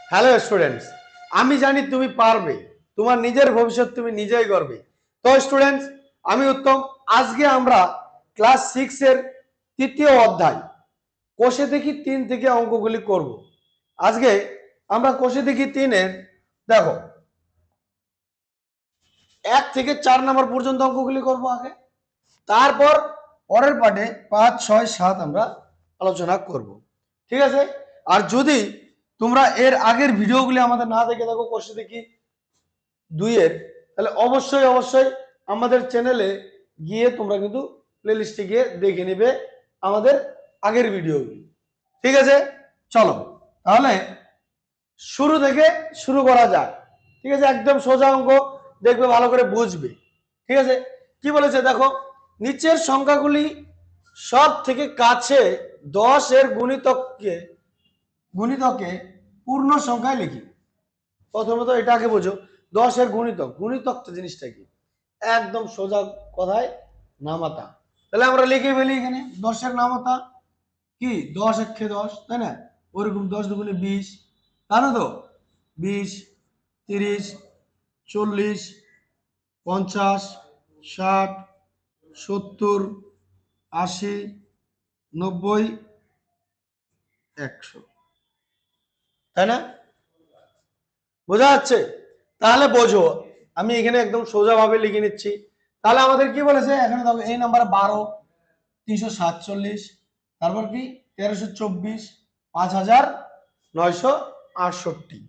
Hello students, আমি জানি তুমি পারবে। তোমার নিজের ভবিষ্যৎ তুমি নিজেই গড়বে। তো স্টুডেন্টস, আমি উত্তম। আজকে আমরা ক্লাস 6 এর তৃতীয় অধ্যায় কোষে দেখি 3 থেকে অঙ্কগুলি করব। আজকে আমরা কোষে দেখি 3 এর দেখো 1 থেকে 4 নম্বর পর্যন্ত অঙ্কগুলি করব আগে। তারপর পরের পার্টে 5, 6, 7 আমরা আলোচনা করব। ঠিক আছে? আর যদি তোমরা এর আগের ভিডিওগুলি আমাদের না দেখে থাকো কোষে দেখি 2 এর, তাহলে অবশ্যই আমাদের চ্যানেলে গিয়ে তোমরা কিন্তু প্লেলিস্টে গিয়ে দেখে নেবে আমাদের আগের ভিডিওগুলি। ঠিক আছে, চলো তাহলে শুরু থেকে শুরু করা যাক। ঠিক আছে, একদম সোজা অঙ্ক, দেখবে ভালো করে বুঝবে। ঠিক আছে, কি বলেছে দেখো, নিচের সংখ্যাগুলি সব থেকে কাছে 10 এর গুণিতকে পূর্ণ সংখ্যায় লিখি। প্রথমত এটাকে বোঝো, 10 এর গুণিতক। গুণিতক তো জিনিসটা কি, একদম সোজা কথায় নামাতা। তাহলে আমরা লিখে ফেলি এখানে 10 এর নামাতা কি, 10 একে 10, তাই না? ওরকম 10 দুগুণে 20, জানো তো? 20, 30, 40, 50, 60, 70, 80, 90, 100, তাই না? বোঝা যাচ্ছে? তাহলে বোঝো, আমি এখানে একদম সোজাভাবে লিখে নিচ্ছি। তাহলে আমাদের কি বলেছে এখানে দেখো, এই নাম্বার 12, 347, তারপর কি 1324, 5968।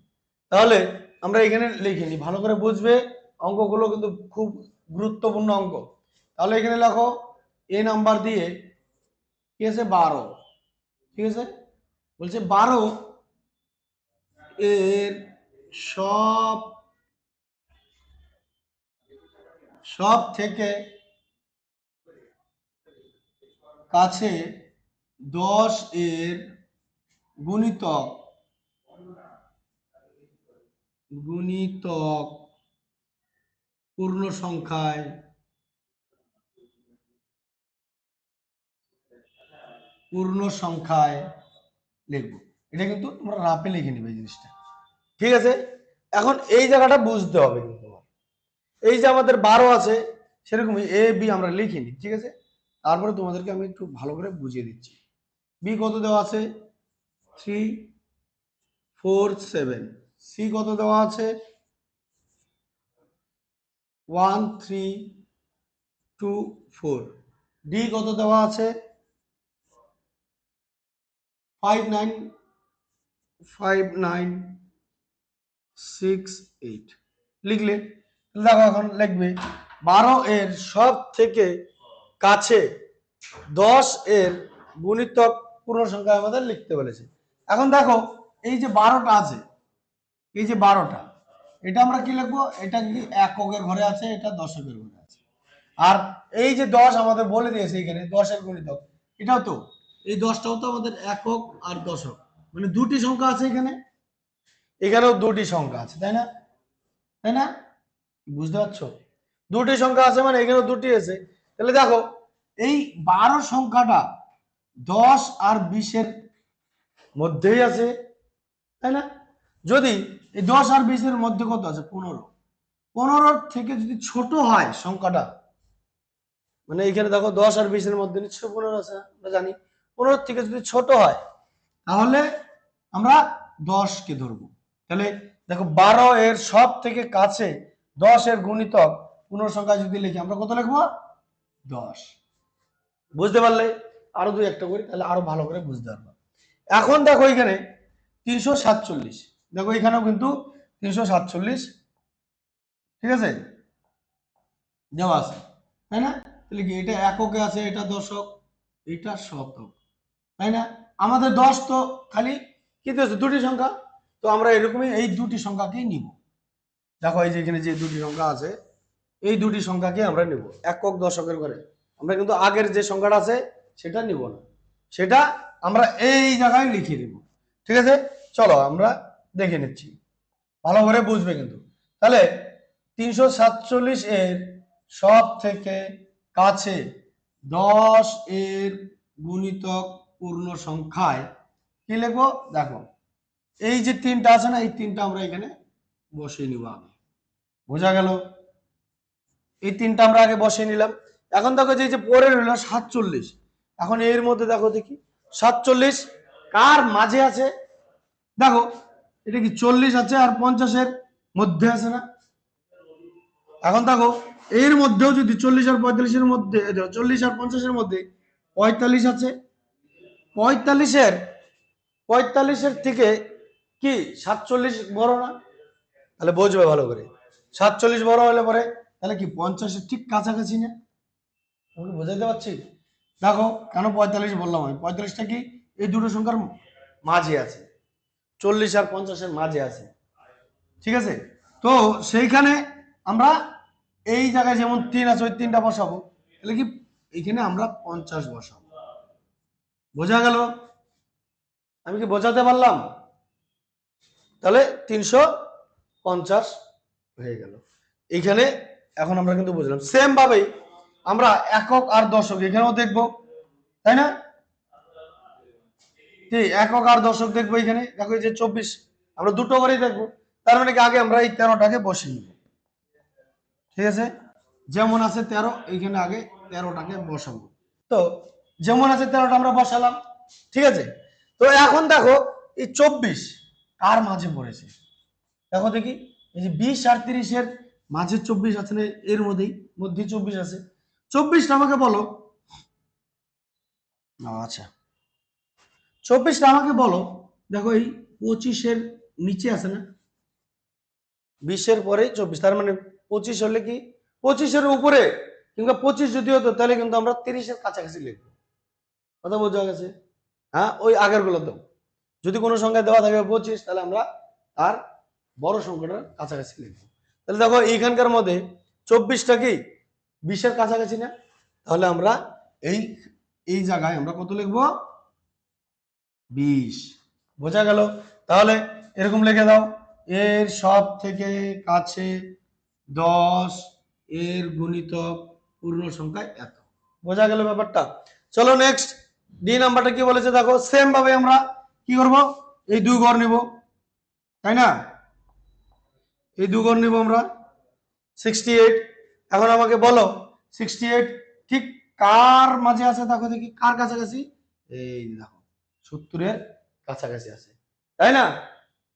তাহলে আমরা এখানে লিখে নিই, ভালো করে বুঝবে। অঙ্কগুলো কিন্তু খুব গুরুত্বপূর্ণ অঙ্ক। তাহলে এখানে লেখো এই নাম্বার দিয়ে কি আছে 12। ঠিক আছে, বলছে 12 এর সব সব থেকে কাছে 10 এর গুণিতক গুণিতক পূর্ণ সংখ্যায় লিখবো। এটা কিন্তু তোমরা রাপে লিখে নিবে জিনিসটা। ঠিক আছে, এখন এই জায়গাটা বুঝতে হবে কিন্তু। এই যে আমাদের 12 আছে, সেরকম এ বি আমরা লিখিনি। ঠিক আছে, তারপরে তোমাদেরকে আমি একটু ভালো করে বুঝিয়ে দিচ্ছি। বি কত দেওয়া আছে 3, 4, 7। সি কত দেওয়া আছে 1, 3, 2, 4। ডি কত দেওয়া আছে 5, 9, 5, 9, 6, 8। লিখলে দেখো, এখন লিখবে 12 এর সব থেকে কাছে 10 এর গুণিতক পূর্ণ সংখ্যা আমাদের লিখতে বলেছে। এখন দেখো, এই যে 12টা আছে, এই যে 12টা, এটা আমরা কি লিখবো? এটা কি এককের ঘরে আছে, এটা দশকের ঘরে আছে। আর এই যে 10 আমাদের বলে দিয়েছে এখানে 10 এর গুণিতক, এটাও তো, এই 10টাও তো আমাদের একক আর দশক, মানে দুটি সংখ্যা আছে এখানে, এখানেও দুটি সংখ্যা আছে, তাই না? তাই না? বুঝতে পারছো? দুটি সংখ্যা আছে মানে এখানেও দুটি আছে। তাহলে দেখো, এই 12 সংখ্যাটা 10 আর 20 এর মধ্যেই আছে, তাই না? যদি এই 10 আর 20 এর মধ্যে কত আছে 15, 15 থেকে যদি ছোট হয় সংখ্যাটা, মানে এখানে দেখো 10 আর 20 এর মধ্যে নিশ্চয়ই 15 আছে, আমরা জানি। 15 থেকে যদি ছোট হয়, তাহলে আমরা 10 কে ধরবো। তাহলে দেখো, 12 এর সব থেকে কাছে 10 এর গুণিতক পূর্ণ সংখ্যা যদি লিখি, আমরা কত লিখবো 10। বুঝতে পারলে? আরো দুই একটা করি, তাহলে আরো ভালো করে বুঝতে পারবো। এখন দেখো এখানে 347, দেখো এখানেও কিন্তু 347, ঠিক আছে, দেওয়া আছে, তাই না? তাহলে কি এটা এককে আছে, এটা দশক, এটা শতক, তাই না? আমাদের 10 তো খালি কি দিয়েছে, দুটি সংখ্যা। তো আমরা এরকমই এই দুটি সংখ্যাকেই নিব। দেখো এই যে এখানে যে দুটি সংখ্যা আছে, এই দুটি সংখ্যাকে আমরা নিব একক দশকের ঘরে। আমরা কিন্তু আগের যে সংখ্যাটা আছে সেটা নিব না, সেটা আমরা এই জায়গায় লিখে দিব। ঠিক আছে, চলো আমরা দেখে নিচ্ছি, ভালো করে বুঝবে কিন্তু। তাহলে 347 এর সব থেকে কাছে 10 এর গুণিতক পূর্ণ সংখ্যায় কি লিখবো দেখো, এই যে তিনটা আছে না, এই তিনটা আমরা এখানে বসিয়ে নিব আগে। বোঝা গেল? এই তিনটা আমরা আগে বসিয়ে নিলাম। এখন দেখো যে পরে রইল 47, এখন এর মধ্যে দেখো দেখি 47 কার মাঝে আছে? দেখো এটা কি 40 আছে আর 50-এর মধ্যে আছে না? এখন দেখো এর মধ্যেও যদি 40 আর 45-এর মধ্যে, 40 আর 50-এর মধ্যে 45 আছে, 45-এর থেকে কি 47 বড় না? তাহলে বুঝবে ভালো করে, 47 বড় হলে পরে তাহলে কি 50-এর ঠিক কাছাকাছি না? আমি বোঝাতে পারছি? দেখো কেন 45 বললাম আমি, 45টা কি এই দুটো সংখ্যার মাঝে আছে, 40 আর 50-এর মাঝে আছে, ঠিক আছে? তো সেইখানে আমরা এই জায়গায় যেমন 3 আছে ওই 3টা বসাবো, তাহলে কি এখানে আমরা 50 বসাবো। বোঝা গেল? আমি কি বোঝাতে পারলাম? তাহলে 350 হয়ে গেল এইখানে। এখন আমরা কিন্তু বুঝলাম। সেম ভাবেই আমরা একক আর দশক এখানেও দেখবো, তাই না? একক আর দশক দেখবো এখানে। দেখো এই যে 24 আমরা দুটো করেই দেখবো, তার মানে কি আগে আমরা এই 13টাকে বসিয়ে নিব, ঠিক আছে? যেমন আছে 13 এইখানে আগে 13টাকে বসাবো। তো যেমন আছে 13টা আমরা বসালাম, ঠিক আছে? তো এখন দেখো এই 24 কার মাঝে পড়েছে? দেখো দেখি এই যে 20 আর 30-এর মাঝে 24 আছে না? এর মধ্যে 24 আছে। 24টা আমাকে বলো। আচ্ছা 24টা আমাকে বলো। দেখো এই 25-এর নিচে আছে না? 20-এর পরে 24, তার মানে 25 হলে কি 25-এর উপরে, কিংবা 25 যদি হতো তাহলে কিন্তু আমরা 30-এর কাছাকাছি লিখবো। কথা বোঝা গেছে? হ্যাঁ, ওই আগের গুলো তো যদি কোনো সংখ্যা দেওয়া থাকে 25, তাহলে আমরা তার বড় সংখ্যাটার কাছাকাছি লিখবো। তাহলে দেখো এইখানকার মধ্যে 24টা কি 20-এর কাছাকাছি না? তাহলে আমরা এই এই জায়গায় আমরা কত লিখবো? 20। বোঝা গেল? তাহলে এরকম লিখে দাও, এর সব থেকে কাছে 10, এর গুণিতক পূর্ণ সংখ্যায় এত। বোঝা গেল ব্যাপারটা? চলো নেক্সট ডি নাম্বারটা কি বলেছে দেখো। সেম ভাবে আমরা কি করব, এই দুই ঘর নিব, তাই না? এই দুই ঘর নিব আমরা 68। এখন আমাকে বলো 68 ঠিক কার মাঝে আছে? দেখো দেখি কার কাছাকাছি। এই দেখো 70-এর কাছাকাছি আছে, তাই না?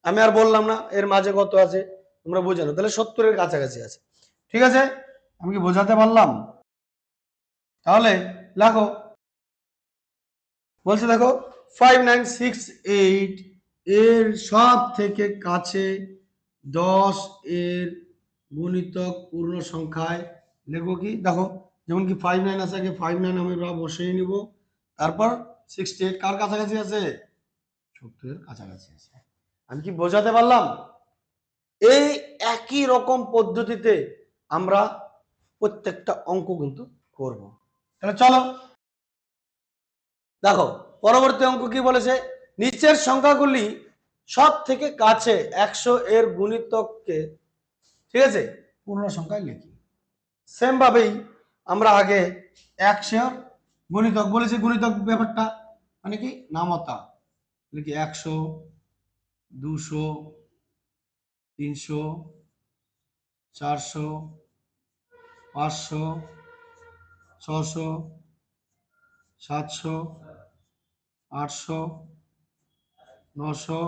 আমি আর বললাম না এর মাঝে কত আছে, তোমরা বুঝে নাও। তাহলে 70-এর কাছাকাছি আছে, ঠিক আছে? আমি কি বোঝাতে পারলাম? তাহলে লেখো, বলছে দেখো 5968 এর সব থেকে কাছে 10 এর গুণিতক পূর্ণ সংখ্যায় লিখবো কি? দেখো যেমন কি 59 আছে, আগে 59 আমরা বসিয়ে নিব, তারপর 68 কার কাছাকাছি আছে? 70-এর কাছাকাছি আছে। আমি কি বোঝাতে পারলাম? এই একই রকম পদ্ধতিতে আমরা প্রত্যেকটা অঙ্ক কিন্তু করব। তাহলে চলো দেখো পরবর্তী অঙ্ক কি বলেছে, নিচের সংখ্যাগুলি সব থেকে কাছে 100 এর গুণিতককে, ঠিক আছে, পূর্ণ সংখ্যায় লিখি। সেম ভাবেই আমরা আগে 100 গুণিতক বলেছে, গুণিতক ব্যাপারটা মানে কি নামতা লিখি 100, 200, 300, 400, 500, 600, 700, 800, 900,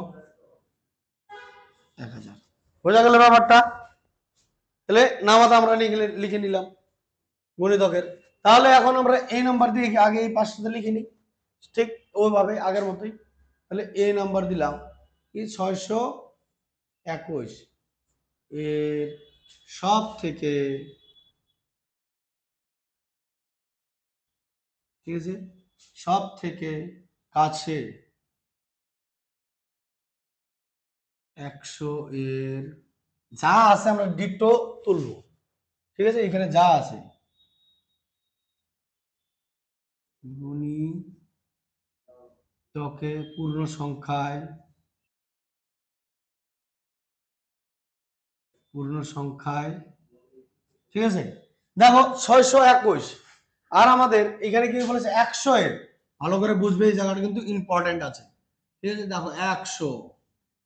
1000। বোঝা গেল ব্যাপারটা? তাহলে নামাতা আমরা লিখে নিলাম গুণিতকের। তাহলে এখন আমরা এই নাম্বার দিয়ে আগে এই 500তে লিখে নিই, ঠিক ওইভাবে আগের মতোই। তাহলে এই নাম্বার দিলাম কি 621 এর সব থেকে, ঠিক আছে, সব থেকে কাছে 100 এর যা আছে আমরা ডিটো তুলবো, ঠিক আছে? এখানে যা আছে গুণিতকে পূর্ণ সংখ্যায়, ঠিক আছে? দেখো 621 আর আমাদের এখানে কি বলেছে 100 এর, ভালো করে বুঝবে এই জায়গাটা কিন্তু ইম্পর্টেন্ট আছে, ঠিক আছে? দেখো 100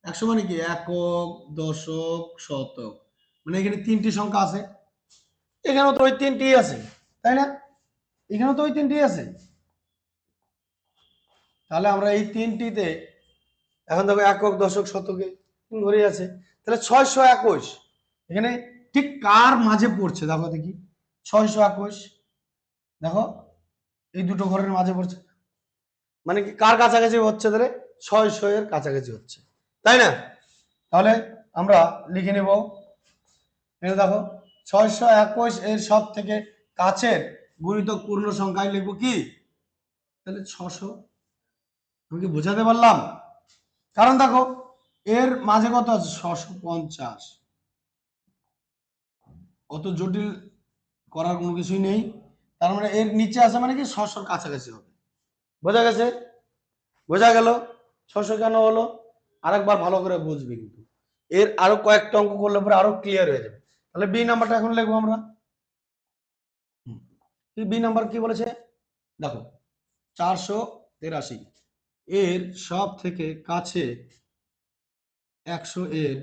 100 মানে কি একক, দশক, শতক, মানে এখানে তিনটি সংখ্যা আছে, এখানেও তো ওই তিনটি আছে, তাই না? এখানেও তো ওই তিনটি আছে। তাহলে আমরা এই তিনটিতে এখন দেখো একক, দশক, শতকে ঘুরে আছে, তাহলে 621 এখানে ঠিক কার মাঝে পড়ছে দেখো দেখি। 621 দেখো এই দুটো ঘরের মাঝে পড়ছে, মানে কি কার কাছাকাছি হচ্ছে, তাহলে 600 এর কাছাকাছি হচ্ছে, তাই না? তাহলে আমরা লিখে নেব, এটা দেখো 621 এর সব থেকে কাছের গুণিতক পূর্ণ সংখ্যায় লিখবো কি, তাহলে 600। আমি কি বোঝাতে পারলাম? কারণ দেখো এর মাঝে কত আছে, 650, অত জটিল করার কোনো কিছুই নেই। তার মানে এর নিচে আছে মানে কি 600 কাছাকাছি হবে। বোঝা গেছে? বোঝা গেল 600 কেন হলো? আরেকবার ভালো করে বুঝবি, কিন্তু এর আরো কয়েকটা অঙ্ক করলে পরে আরো ক্লিয়ার হয়ে যাবে। তাহলে বি নাম্বারটা এখন লিখবো আমরা। বি নাম্বার কি বলেছে দেখো, 483 এর সব থেকে কাছে 100 এর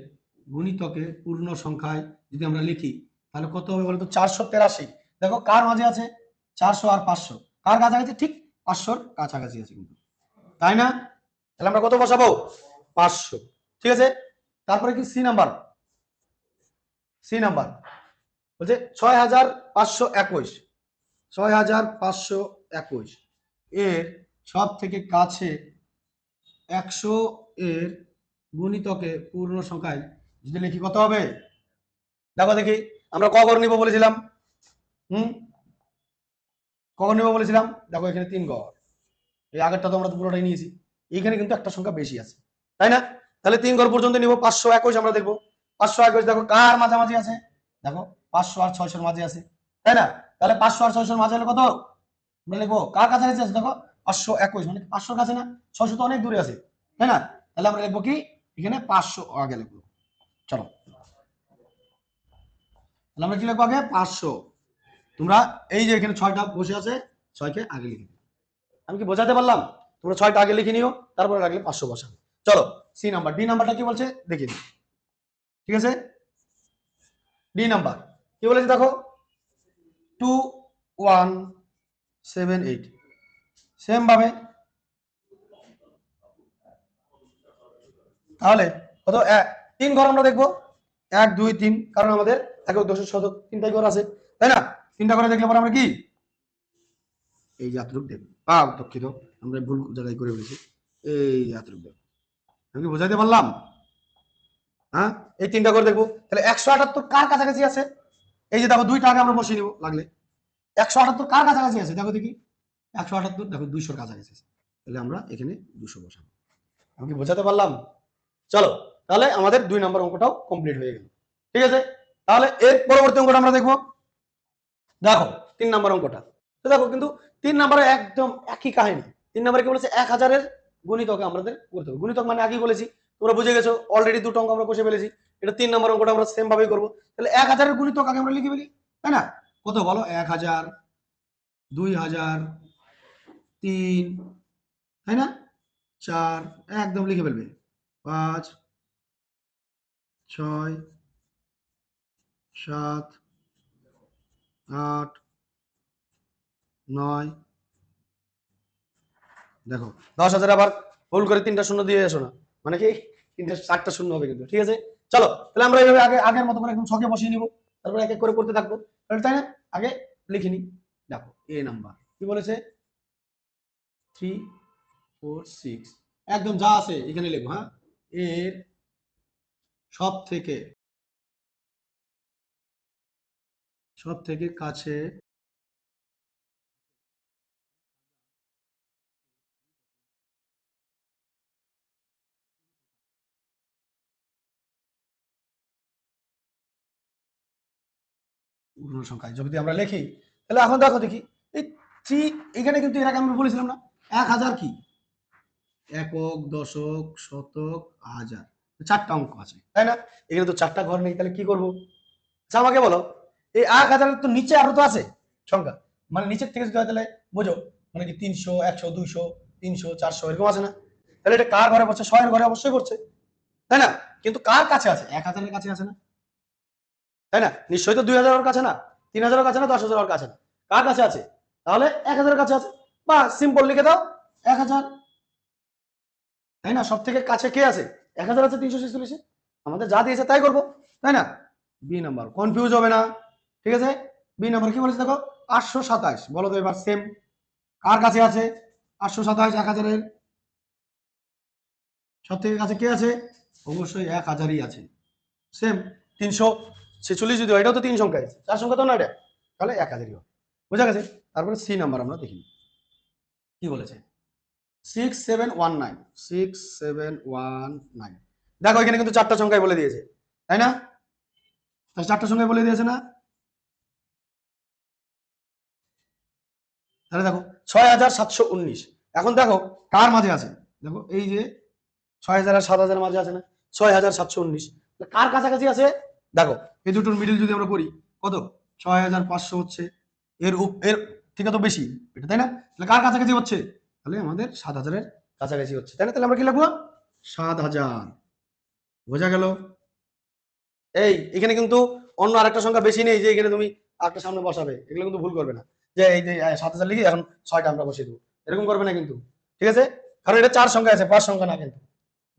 গুণিতকে পূর্ণ সংখ্যায় যদি আমরা লিখি তাহলে কত হবে বলতো, 483। দেখো কার মাঝে আছে, 400 আর 500 কার কাছাকাছি, ঠিক 500-র কাছাকাছি আছে কিন্তু, তাই না? তাহলে আমরা কত বসাবো, 500। ঠিক আছে, তারপরে কি সি নাম্বার, সি নাম্বার বলছে 6521, 6521 এর সব থেকে কাছে 100 এর গুণিতকে পূর্ণ সংখ্যায় যদি লিখি কত হবে, দেখো দেখি আমরা কখন নিব বলেছিলাম, কখন নিব বলেছিলাম, দেখো এখানে 3 ঘর, এই আগেরটা তো আমরা পুরোটাই নিয়েছি, এখানে কিন্তু একটা সংখ্যা বেশি আছে, তাই না? তাহলে 3 ঘর পর্যন্ত নিব। 521 আমরা দেখবো, 521 দেখো কার মাঝামাঝি আছে, দেখো 500 আর 600 মাঝে আছে, তাই না? তাহলে 500 আর 600 মাঝে হলে কত আমরা লিখবো, কার কাছাকাছি আছে দেখো 521, মানে 500 কাছে না, 600 তো অনেক দূরে আছে, তাই না? তাহলে আমরা লিখবো কি, এখানে 500 আগে লিখবো। চলো তাহলে আমরা কি লিখবো আগে, 500। তোমরা এই যে এখানে 6টা বসে আছে, 6কে আগে লিখে দিও। আমি কি বোঝাতে পারলাম? তোমরা 6টা আগে লিখে নিও, তারপরে রাখলে 500 বসাবে। চলো সি নাম্বার, ডি নাম্বারটা কি বলছে দেখি, ঠিক আছে? ডি নাম্বার কি বলেছে দেখো, 2178 সেম ভাবে, তাহলে কত, 3 ঘর আমরা দেখবো, 1 2 3, কারণ আমাদের একক দশক শতক তিনটাই ঘর আছে, তাই না? 3টা ঘরে দেখলে পরে আমরা কি এই যাত্রুক দেব, দুঃখিত আমরা ভুল জায়গায় করে ফেলেছি, এই যাত্রুক দেব। আমি কি বোঝাতে পারলাম? হ্যাঁ, এই 3টা ঘর দেখবো, তাহলে 178 কার কাছাকাছি আছে, এই যে দেখো 2টা আগে আমরা বসিয়ে নিব লাগলে। 178 কার কাছাকাছি আছে দেখো দেখি, 178 দেখো 200-র কাছাকাছি আছে, তাহলে আমরা এখানে 200 বসাবো। আমি কি বোঝাতে পারলাম? চলো তাহলে আমাদের 2 নম্বর অঙ্কটাও কমপ্লিট হয়ে গেল। ঠিক আছে, তাহলে এর পরবর্তী অঙ্কটা আমরা দেখবো। দেখো 3 নম্বর অঙ্কটা, তো দেখো কিন্তু 3 নম্বরে একদম একই কাহিনী। 3 নম্বরে কি বলেছে, 1000-এর গুণিতকে আমাদের করতে হবে। গুণিতক মানে আগেই বলেছি, তোমরা বুঝে গেছো, অলরেডি দুটো অঙ্ক আমরা কষে ফেলেছি। এটা 3 নম্বর অঙ্কটা আমরা সেম ভাবেই করবো। তাহলে 1000-এর গুণিতক আগে আমরা লিখে ফেলি, তাই না? কত বলো, 1000, 2000, 3, তাই না? 4, একদম লিখে ফেলবে। 5, 6, 7, 8, 9, দেখো 10,000 আবার ভুল করে 3টা শূন্য দিয়ে এসো না, মানে কি 4টা শূন্য হবে কিন্তু। ঠিক আছে, চলো তাহলে আমরা এইভাবে আগে আগের মতো করে একদম ছকে বসিয়ে নিব, তারপর এক এক করে করতে থাকবো, তাই না? আগে লিখে নি, দেখো এ নাম্বার কি বলেছে, 3 4 6, একদম যা আছে এখানে লিখবো। হ্যাঁ, এর সব থেকে কাছে পূর্ণ সংখ্যায় যদি আমরা লিখি, তাহলে এখন দেখো দেখি এই 3, এখানে কিন্তু এর আগে আমি বলেছিলাম না 1000 কি একক, দশক, শতক, হাজার, 4টা অঙ্ক আছে, তাই না? এখানে তো 4টা ঘর নেই, তাহলে কি করবো? আচ্ছা আমাকে বলো, এই 1000-এর তো নিচে আরো তো আছে সংখ্যা, মানে নিচের থেকে যদি হয় তাহলে বোঝো, মানে কি 300 100 200 300 400 এরকম আছে না? তাহলে এটা কার ঘরে পড়ছে, 100-এর ঘরে অবশ্যই পড়ছে, তাই না? কিন্তু কার কাছে আছে? 1000-এর কাছে আছে না? তাই না? নিশ্চয়ই তো 2000-এর কাছে না, 3000-এর কাছে না, 10,000-এর কাছে না, কার কাছে আছে? তাহলে 1000-এর কাছে আছে, বা সিম্পল লিখে দাও 1000। তাই না? সব থেকে কাছে কে আছে? 1000 আছে 346-এ। আমাদের যা দিয়েছে তাই করবো, তাই না? বি নাম্বার কনফিউজ হবে না, ঠিক আছে? বি নাম্বার কি বলেছে দেখো, 827। বলো তো এবার সেম কার কাছে আছে? 827 1000-এর সব থেকে কাছে কে আছে? অবশ্যই 1000-ই আছে। সেম 346 যদি হয়, এটাও তো 3 সংখ্যা আছে, 4 সংখ্যা তো না এটা, তাহলে 1000-ই হবে। বোঝা গেছে? তারপরে সি নাম্বার আমরা দেখি কি বলেছে। 6719, 6719। দেখো এখানে কিন্তু 4টা সংখ্যায় বলে দিয়েছে, তাই না? 4টা সংখ্যায় বলে দিয়েছে না? তাহলে দেখো 6719। এখন দেখো কার মাঝে আছে? দেখো এই যে 6000 আর 7000 মাঝে আছে না? 6719 কার কাছাকাছি আছে? দেখো এই দুটোর মিডিল যদি আমরা করি, কত? 6500 হচ্ছে, এর থেকে তো বেশি এটা, তাই না? তাহলে কার কাছাকাছি হচ্ছে? তাহলে আমাদের 7000-এর কাছাকাছি হচ্ছে, তাই না? তাহলে আমরা কি লিখবো? 7000। বোঝা গেল? এখানে কিন্তু অন্য আরেকটা সংখ্যা বেশি নেই যে এখানে তুমি আরেকটা সামনে বসাবে, এগুলো কিন্তু ভুল করবে না, যে এই যে 7000 লিখি এখন 6টা আমরা বসিয়ে দেবো, এরকম করবে না কিন্তু, ঠিক আছে? কারণ এটা 4 সংখ্যা আছে, 5 সংখ্যা না কিন্তু।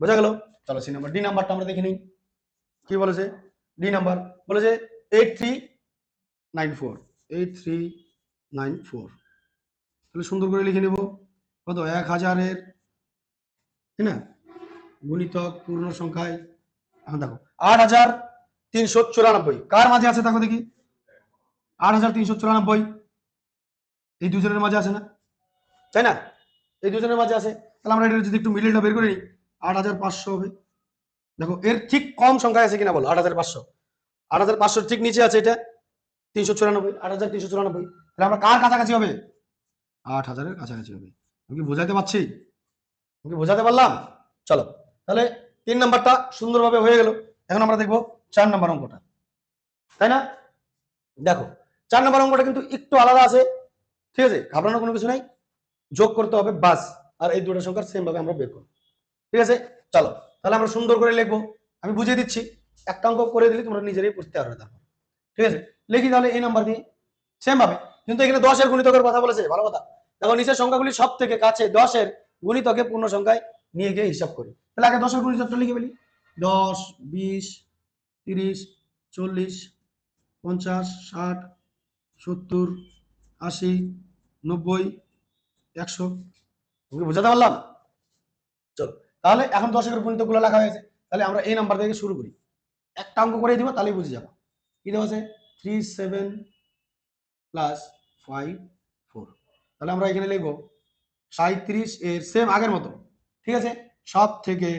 বোঝা গেল? চলো সি নাম্বার, ডি নাম্বারটা আমরা দেখে নিই কি বলেছে। ডি নাম্বার বলেছে 8394, 8394। তাহলে সুন্দর করে লিখে নেব, কত? 1000-এর, তাই না, গুণিতক পূর্ণ সংখ্যায়। এখন দেখো 8394 কার মাঝে আছে? দেখো দেখি 8394 এই দুজনের মাঝে আছে না? তাই না? এই দুজনের মাঝে আছে, তাহলে আমরা এটা যদি একটু মিলিয়নটা বের করে নিই, 8500 হবে। দেখো এর ঠিক কম সংখ্যায় আছে কিনা বলো, 8500। 8500 ঠিক নিচে আছে এটা 394, 8394। তাহলে আমরা কার কাছাকাছি হবে? 8000-এর কাছাকাছি হবে। আমি কি বোঝাতে পারছি? আমি কি বোঝাতে পারলাম? চলো তাহলে 3 নাম্বারটা সুন্দরভাবে হয়ে গেল। এখন আমরা দেখবো 4 নাম্বার অঙ্কটা, তাই না? দেখো 4 নাম্বার অঙ্কটা কিন্তু একটু আলাদা আছে, ঠিক আছে? ঘাবড়ানোর কোনো কিছু নাই, যোগ করতে হবে বাস, আর এই দুটো সংখ্যার সেম ভাবে আমরা বের করবো, ঠিক আছে? চলো তাহলে আমরা সুন্দর করে লিখবো, আমি বুঝিয়ে দিচ্ছি, একটা অঙ্ক করে দিলে তোমরা নিজেরাই বুঝতে পারবে, তারপর ঠিক আছে? লিখি তাহলে এই নাম্বার দিয়ে সেম ভাবে, কিন্তু এখানে 10-এর গুণিতকের কথা বলেছে, ভালো কথা। দেখো নিচের সংখ্যাগুলি সব থেকে কাছে 10-এর গুণিতকে পূর্ণ সংখ্যায় নিয়ে গিয়ে হিসাব করি। তাহলে আগে 10-এর গুণিতকটা লিখে ফেলি। 10, 20, 30, 40, 50, 60, 70, 80, 90, 100। বুঝাতে পারলাম? চলো তাহলে এখন 10-এর গুণিতক গুলো লেখা হয়েছে, তাহলে আমরা এই নাম্বার থেকে শুরু করি, একটা অঙ্ক করে দিব, তাহলেই বুঝে যাবো। কি দেওয়া আছে? 37 প্লাস 54। তাহলে আমরা এখানে লিখবো 37 এর সেম আগের মতো, ঠিক আছে? সব থেকে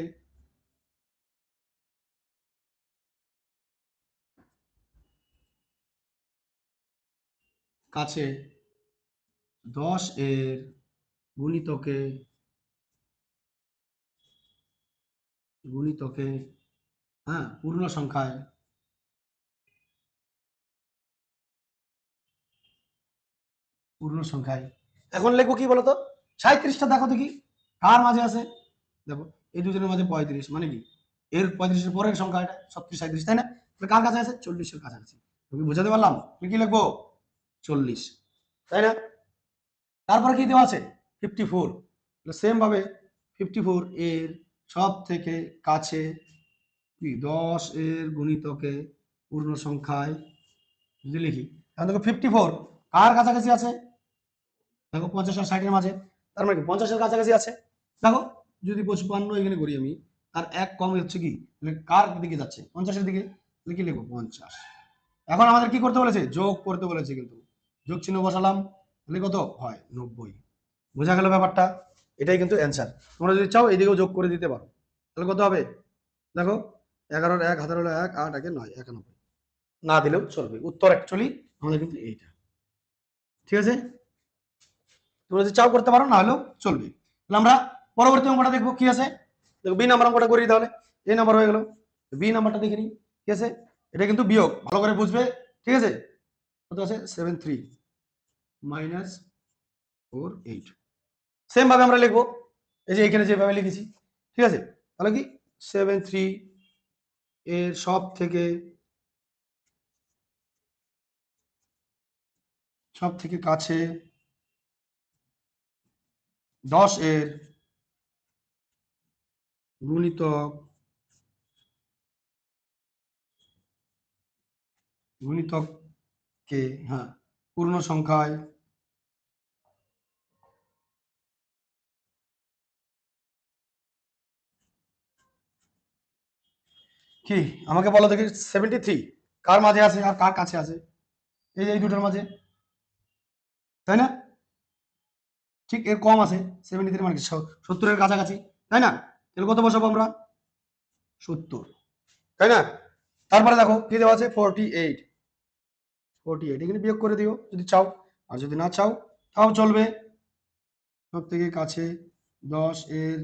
কাছে 10 এর গুণিতকে গুণিতকে হ্যাঁ পূর্ণ সংখ্যায় এখন লিখবো কি বলতো? 37টা দেখো দেখি কার মাঝে আছে। দেখো এই দুজনের মাঝে 35, মানে কি এর 35-এর পরের সংখ্যা এটা 36 37, তাই না? তাহলে কার কাছে আছে? 40-এর কাছাকাছি। তুমি বুঝাতে পারলাম? তুমি কি লিখবো? 40, তাই না? তারপরে কি দেওয়া আছে? 54। সেম ভাবে 54 এর সব থেকে কাছে 10 এর গুণিতকে পূর্ণ সংখ্যায় যদি লিখি, এখন দেখো 54 কার কাছাকাছি আছে? দেখো 50 আর 60-এর মাঝে, তার মানে কি 50-এর কাছাকাছি আছে। দেখো যদি 55 এখানে করি আমি, আর এক কম হচ্ছে কি, তাহলে কার দিকে যাচ্ছে? 50-এর দিকে। তাহলে কি লিখবো? 50। এখন আমাদের কি করতে বলেছে? যোগ করতে বলেছে, কিন্তু যোগ চিহ্ন বসালাম, তাহলে কত হয়? 90। বোঝা গেল ব্যাপারটা? এটাই কিন্তু অ্যান্সার। তোমরা যদি চাও এদিকেও যোগ করে দিতে পারো, তাহলে কত হবে? দেখো 11-এর 1 হাতের হলো 1, 8 একে 9, 91। না দিলেও চলবে, উত্তর অ্যাকচুয়ালি আমাদের কিন্তু এইটা, ঠিক আছে? তোমরা যদি চাও করতে পারো, না হলেও চলবে। তাহলে আমরা পরবর্তী অঙ্কটা দেখবো কি আছে। দেখো বি নাম্বার অঙ্কটা করি, তাহলে এই নাম্বার হয়ে গেল, বি নাম্বারটা দেখে নিই কি আছে। এটা কিন্তু বিয়োগ, ভালো করে বুঝবে, ঠিক আছে? কত আছে? 73 মাইনাস 48। সেম ভাবে আমরা লিখবো, এই যে এখানে যেভাবে লিখেছি, ঠিক আছে? তাহলে কি 73 এর সব থেকে কাছে 10 এর গুণিতককে হ্যাঁ পূর্ণ সংখ্যায় কি আমাকে বলো দেখি 73 কার মাঝে আছে আর কার কাছে আছে? এই যে এই দুটোর মাঝে, তাই না? ঠিক এর কম আছে 73 মানে 70 এর কাছাকাছি, তাই না? তাহলে কত বসাবো আমরা? 70, তাই না? তারপরে দেখো কি দেওয়া আছে 48, এখানে বিয়োগ করে দিও যদি চাও, আর যদি না চাও তাও চলবে। সব থেকে কাছে 10 এর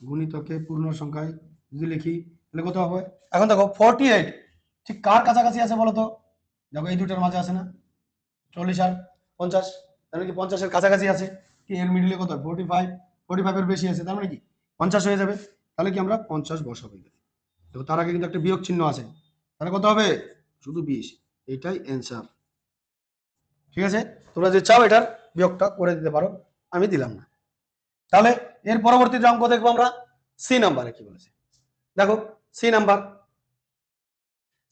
গুণিতকে পূর্ণ সংখ্যায় যদি লিখি তাহলে কত হবে? এখন দেখো 48 ঠিক কার কাছাকাছি আছে বলো তো? দেখো এই দুটোর মাঝে আছে না, 40 আর 50, তার মানে কি 50 এর কাছাকাছি আছে। কি এর মিডলে কত? 45, 45 এর বেশি আছে, তার মানে কি 50 হয়ে যাবে। তাহলে কি আমরা 50 বসাবো। দেখো তার আগে কিন্তু একটা বিয়োগ চিহ্ন আছে, তাহলে কত হবে? শুধু 20। এটাই অ্যান্সার। ঠিক আছে, তোমরা যে চাও এটার বিয়োগটা করে দিতে পারো, আমি দিলাম না। তাহলে এর পরবর্তী যে অঙ্ক দেখবো আমরা সি নাম্বারে কি বলেছে। দেখো সি নাম্বার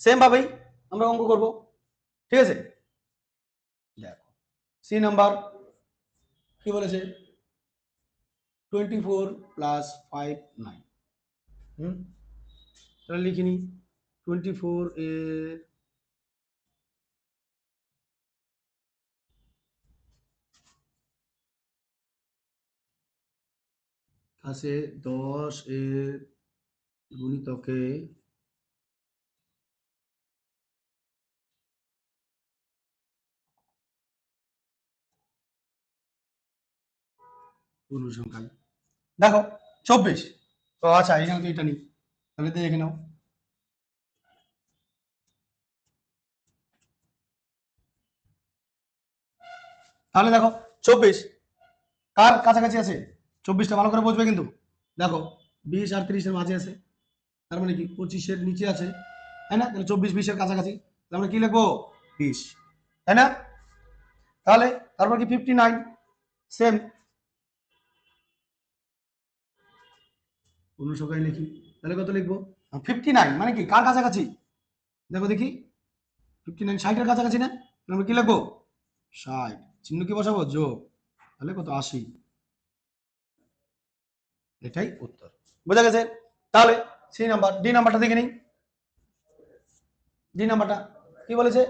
সেম ভাবেই আমরা অঙ্ক করব। ঠিক আছে, দেখো সি নাম্বার কি বলেছে 24 প্লাস 5 9। তাহলে লিখিনি 24 এর কাছে 10 এর গুণিতকে পূর্ণ সংখ্যায় দেখো 24। তো আচ্ছা এখানে তো এটা নেই, তাহলে দেখে নাও। তাহলে দেখো 24 কার কাছাকাছি আছে? 24টা ভালো করে বুঝবে কিন্তু। দেখো 20 আর 30 এর মাঝে আছে, তার মানে কি 25 এর নিচে আছে, তাই না? তাহলে 24 20 এর কাছাকাছি, তাহলে আমরা কি লিখবো? 20, তাই না? তাহলে তারপর কি 59 সেম পূর্ণ সংখ্যায় লিখি, তাহলে কত লিখবো? 59 মানে কি কার কাছাকাছি? দেখো দেখি 59 60 এর কাছাকাছি না? তাহলে আমরা কি লিখবো? 60, চিহ্ন কি বসাবো? যোগ, তাহলে কত? 80। এটাই উত্তর। বোঝা গেছে? তাহলে সি নাম্বার। ডি নাম্বারটা দেখে নিই। ডি নাম্বারটা কি বলেছে?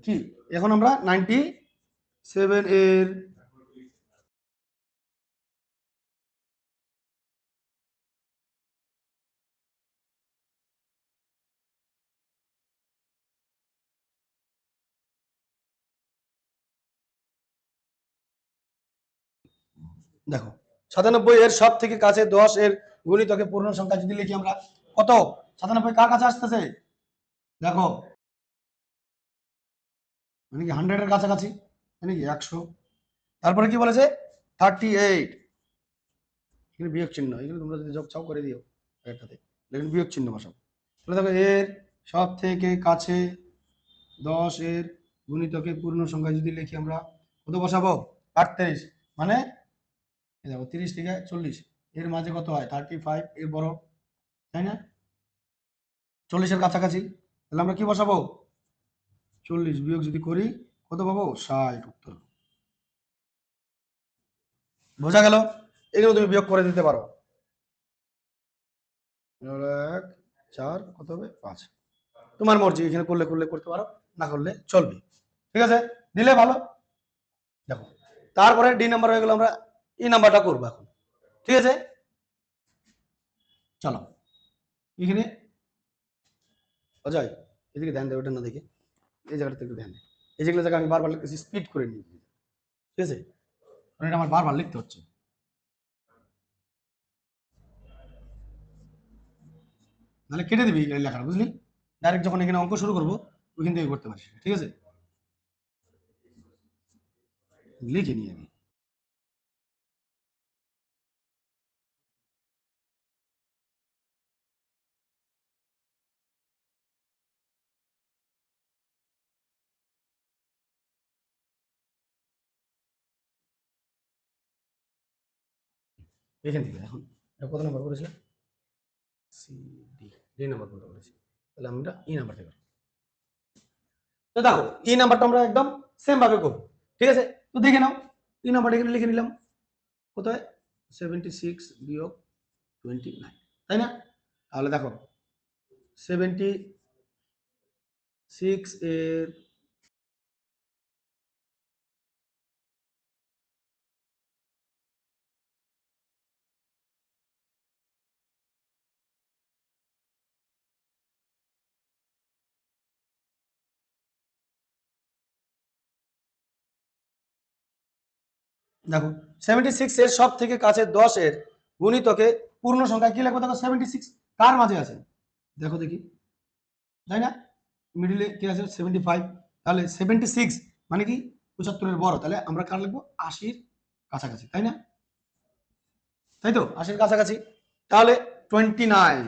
কি এখন আমরা 97 এর দেখো 97 এর সব থেকে কাছে 10 এর গুণিতকে পূর্ণ সংখ্যা যদি লিখি আমরা কত? 97 কার কাছে আসতেছে? দেখো মানে কি 100 এর কাছাকাছি, মানে কি 100। তারপরে কি বলেছে 38, এখানে বিয়োগ চিহ্ন, এগুলো তোমরা যদি যোগ চাও করে দিও একটাতে, লেকিন বিয়োগ চিহ্ন বসাও। তাহলে দেখো এর সব থেকে কাছে 10 এর গুণিতকে পূর্ণ সংখ্যা যদি লিখি আমরা কত বসাবো? 38, মানে এই দেখো 30 থেকে 40 এর মাঝে কত হয়? 35 এর বড়, তাই না? 40 এর কাছাকাছি, তাহলে আমরা কি বসাবো? 40 বিয়োগ যদি করি কত পাবো? 60 উত্তর। বোঝা গেল? এগুলো তুমি বিয়োগ করে দিতে পারো। 1 4 কত হবে? 5। তোমার মর্জি, এখানে করলে করলে করতে পারো, না করলে চলবে। ঠিক আছে, দিলে ভালো। দেখো তারপরে ডি নাম্বার হয়ে গেল, আমরা ই নাম্বারটা করবো এখন। ঠিক আছে, চলো এখানে অজয় এদিকে ধ্যান দেবে, ওটা না দেখে এই জায়গাটাতে একটু ধ্যান দে। এই যেগুলো জায়গা আমি বারবার লিখতেছি, স্পিড করে নিই। ঠিক আছে, কারণ এটা আমার বারবার লিখতে হচ্ছে। নাহলে কেটে দিবি এই লেখাটা, বুঝলি? ডাইরেক্ট যখন এখানে অঙ্ক শুরু করবো ওইখান থেকে করতে পারিস। ঠিক আছে, লিখে নিই আমি। এখান থেকে এখন কত নাম্বার করেছিলাম, সি ডি, ডি নাম্বার কোনটা করেছি, তাহলে আমরা ই নাম্বার থেকে। তো দেখো ই নাম্বারটা আমরা একদম সেম ভাবে করবো, ঠিক আছে? তো দেখে নাও ই নাম্বারটা এখানে লিখে নিলাম, কোথায় 76 বিয়োগ 29, তাই না? তাহলে দেখো 76 এর দেখো 76 এর সব থেকে কাছে 10 এর গুণিতকে পূর্ণ সংখ্যা কি লিখবো? দেখো 76 কার মাঝে আছে দেখো দেখি, তাই না? মিডিলে কি আছে 75, তাহলে 76 মানে কি 75 এর বড়, তাহলে আমরা কার লিখবো 80 এর কাছাকাছি, তাই না? তাই তো 80 এর কাছাকাছি, তাহলে 29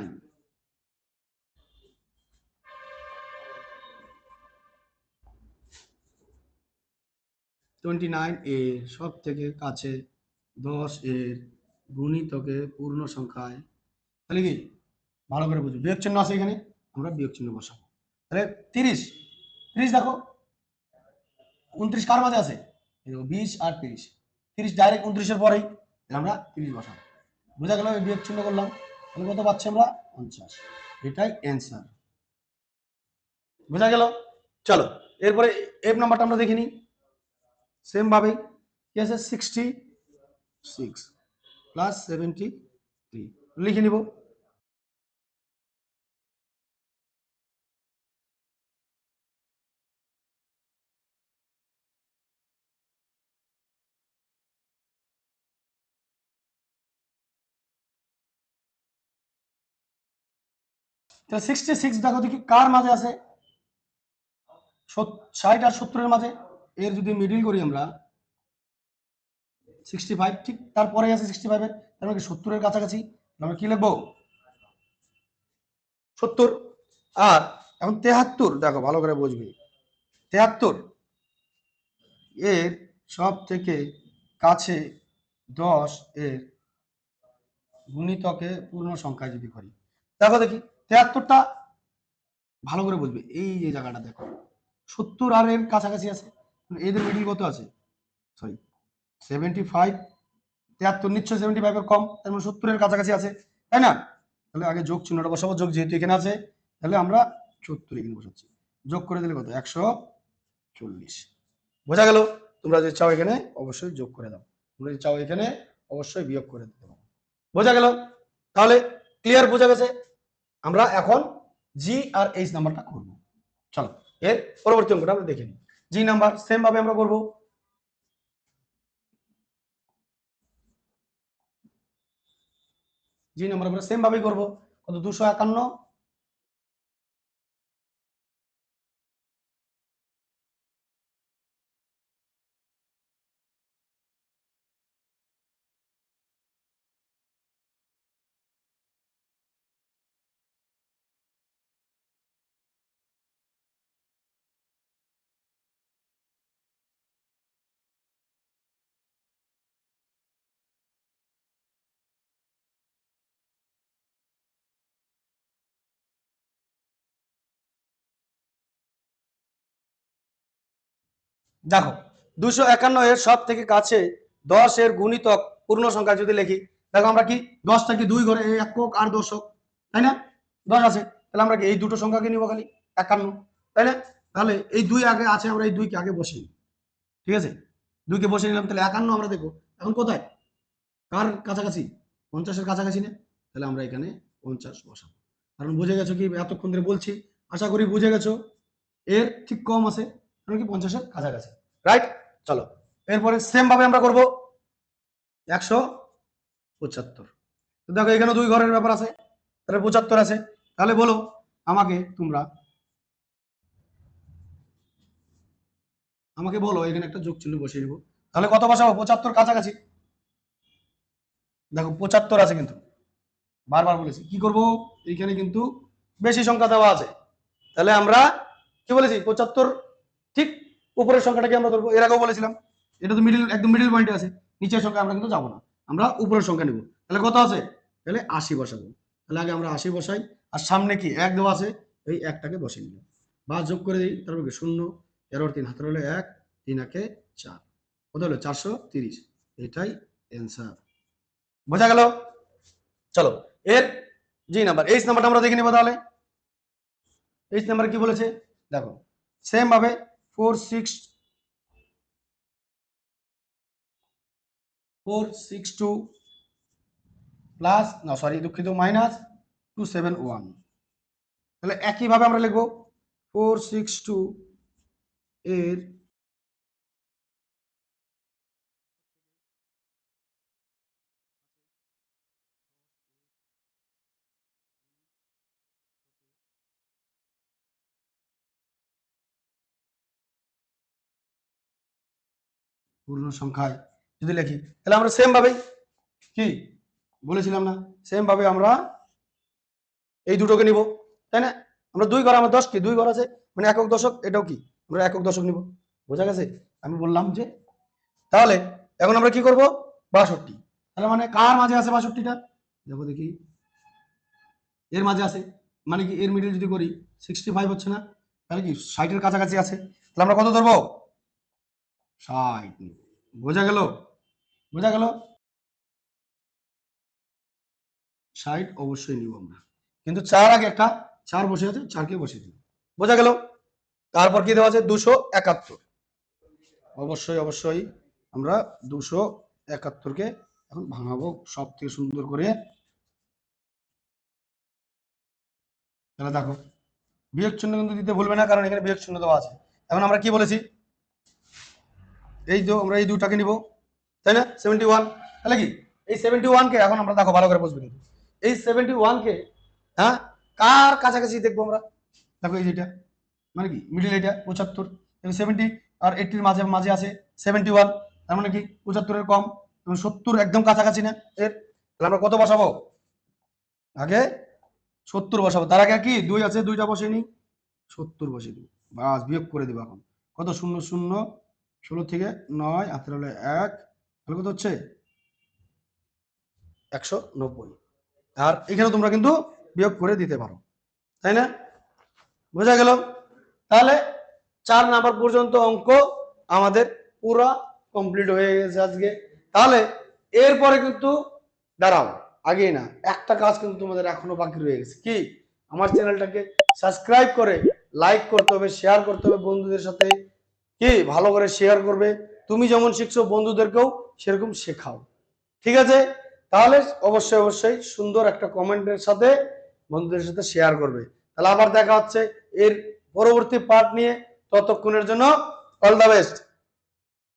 এর সব থেকে কাছে 10 এর গুণিতকে পূর্ণ সংখ্যায়, তাহলে কি ভালো করে বুঝো, বিয়োগ চিহ্ন আছে এখানে, আমরা বিয়োগ চিহ্ন বসাবো। তাহলে 30, 30 দেখো 29 কার মাঝে আছে, 20 আর 30, 30 ডাইরেক্ট 29 এর পরেই, আমরা 30 বসাবো। বোঝা গেল? বিয়োগ চিহ্ন করলাম, তাহলে কত পাচ্ছি আমরা 50, এটাই অ্যান্সার। বোঝা গেল? চলো এরপরে এফ নাম্বারটা আমরা দেখে নিই সেম ভাবে, কি আছে 66 প্লাস 73 লিখে নিব। তাহলে 66 দেখো দেখি কার মাঝে আছে, 60 আর 70 এর মাঝে, এর যদি মিডিল করি আমরা 65, ঠিক তারপরে আছে 65 এর, তার মানে কি 70 এর কাছাকাছি, আমরা কি লিখবো 70। আর এখন 73 দেখো ভালো করে বুঝবি, 73 এর সব থেকে কাছে 10 এর গুণিতকে পূর্ণ সংখ্যায় যদি করি, দেখো দেখি 73টা ভালো করে বুঝবে, এই যে জায়গাটা দেখো 70 আর এর কাছাকাছি আছে, এদের মিডিল কত আছে, সরি 75, 73 নিশ্চয় 75 এর কম, তার মানে 70 এর কাছাকাছি আছে, তাই না? তাহলে আগে যোগ চিহ্নটা বসাবো, যোগ যেহেতু এখানে আছে তাহলে আমরা 70 এখানে বসাচ্ছি, যোগ করে দিলে কত 140। বোঝা গেল? তোমরা যদি চাও এখানে অবশ্যই যোগ করে দাও, তোমরা যদি চাও এখানে অবশ্যই বিয়োগ করে দিতে পারো। বোঝা গেল? তাহলে ক্লিয়ার, বোঝা গেছে? আমরা এখন জি আর এইচ নাম্বারটা করব। চলো এর পরবর্তী অঙ্কটা আমরা দেখে নিই। জি নাম্বার সেম ভাবে আমরা করব, জি নাম্বার আমরা সেম ভাবেই করব, কত 251, দেখো 251 এর সব থেকে কাছে 10 এর গুণিতক পূর্ণ সংখ্যা যদি লিখি, দেখো আমরা কি 10টা কি দুই ঘরে একক আর দশক, তাই না? 10 আছে, তাহলে আমরা কি এই দুটো সংখ্যাকে নিব খালি 51, তাই না? তাহলে এই দুই আগে আছে, আমরা এই দুইকে আগে বসিয়ে নিই, ঠিক আছে? দুইকে বসে নিলাম, তাহলে 51 আমরা দেখবো এখন কোথায়, কার কাছাকাছি 50 এর কাছাকাছি না, তাহলে আমরা এখানে 50 বসাবো। কারণ বুঝে গেছো কি এতক্ষণ ধরে বলছি, আশা করি বুঝে গেছো, এর ঠিক কম আছে, কারণ কি 50 এর কাছাকাছি, রাইট? চলো এরপরে সেম ভাবে আমরা করব 175। দেখো এখানে দুই ঘরের ব্যাপার আছে, তাহলে 75 আছে, তাহলে বলো আমাকে তোমরা, আমাকে বলো এখানে একটা যোগ চিহ্ন বসিয়ে দিব, তাহলে কত বসাবো 75 কাছাকাছি, দেখো 75 আছে কিন্তু বারবার বলেছি কি করব, এইখানে কিন্তু বেশি সংখ্যা দেওয়া আছে, তাহলে আমরা কি বলেছি 75 ঠিক উপরের সংখ্যাটাকে আমরা ধরবো, এর আগেও বলেছিলাম, এটা তো মিডিল একদম মিডিল পয়েন্টে আছে, নিচের সংখ্যা আমরা কিন্তু যাবো না, আমরা উপরের সংখ্যা নেব, তাহলে কত আছে? তাহলে 80 বসাবো। তাহলে আগে আমরা 80 বসাই, আর সামনে কি 1 দেওয়া আছে, এই 1টাকে বসিয়ে নিলাম বা যোগ করে দিই। তারপর কি 0, 13 আর 3 হাতের হলো 1, 3 একে 4, কত হলো 430। এটাই অ্যান্সার। বোঝা গেল? চলো এর জি নাম্বার, এইচ নাম্বারটা আমরা দেখে নিব। তাহলে এইচ নাম্বার কি বলেছে দেখো, সেম ভাবে 462 প্লাস না সরি দুঃখিত মাইনাস 271। তাহলে একইভাবে আমরা লিখবো 462 এর পূর্ণ সংখ্যায় যদি লিখি, তাহলে আমরা সেম ভাবে কি বলেছিলাম না, সেম ভাবে আমরা এই দুটোকে নিব, তাই না? আমরা 2 ঘর, আমার 10 কি 2 ঘর আছে, মানে একক দশক, এটাও কি আমরা একক দশক নিব। বোঝা গেছে? আমি বললাম যে তাহলে এখন আমরা কি করব, 62। তাহলে মানে কার মাঝে আছে 62টা? দেখো দেখি, এর মাঝে আছে, মানে কি এর মিডল যদি করি 65 হচ্ছে না? তাহলে কি 60 এর কাছাকাছি আছে। তাহলে আমরা কত ধরবো? 60 নিব। বোঝা গেল? বোঝা গেল? 60 অবশ্যই নিব আমরা, কিন্তু 4 আগে একটা 4 বসে আছে, 4কে বসিয়ে দিই। বোঝা গেল? তারপর কি দেওয়া আছে 271। অবশ্যই অবশ্যই আমরা 271কে এখন ভাঙাবো সব থেকে সুন্দর করে। তাহলে দেখো বিয়োগ চিহ্ন কিন্তু দিতে ভুলবে না, কারণ এখানে বিয়োগ চিহ্ন দেওয়া আছে। এখন আমরা কি বলেছি, এই যে আমরা এই দুটাকে নিব, তাই না? 71। তাহলে কি এই 71কে এখন আমরা দেখো ভালো করে বুঝবে, কিন্তু এই 71কে হ্যাঁ কার কাছাকাছি দেখবো আমরা? দেখো এই যেটা মানে কি মিডিল, এটা 75, এবং 70 আর 80 মাঝে মাঝে আছে 71, তার মানে কি 75 এর কম, এবং 70 একদম কাছাকাছি না এর। তাহলে আমরা কত বসাবো? আগে 70 বসাবো, তার আগে কি 2 আছে, 2টা বসিয়ে নিই, 70 বসিয়ে দিই, বাস বিয়োগ করে দেবো। এখন কত? 0 0, 16 থেকে 9 হাতের হলো 1, তাহলে কত হচ্ছে 190। আর এখানে তোমরা কিন্তু বিয়োগ করে দিতে পারো, তাই না? বোঝা গেল? তাহলে 4 নাম্বার পর্যন্ত অঙ্ক আমাদের পুরা কমপ্লিট হয়ে গেছে আজকে। তাহলে এরপরে কিন্তু দাঁড়াও, আগে না, একটা কাজ কিন্তু তোমাদের এখনো বাকি রয়ে গেছে। কি? আমার চ্যানেলটাকে সাবস্ক্রাইব করে লাইক করতে হবে, শেয়ার করতে হবে বন্ধুদের সাথে। কি ভালো করে শেয়ার করবে, তুমি যেমন শিখছো বন্ধুদেরকেও সেরকম শেখাও, ঠিক আছে? তাহলে অবশ্যই অবশ্যই সুন্দর একটা কমেন্টের সাথে বন্ধুদের সাথে শেয়ার করবে। তাহলে আবার দেখা হচ্ছে এর পরবর্তী পার্ট নিয়ে, ততক্ষণের জন্য অল দ্য বেস্ট।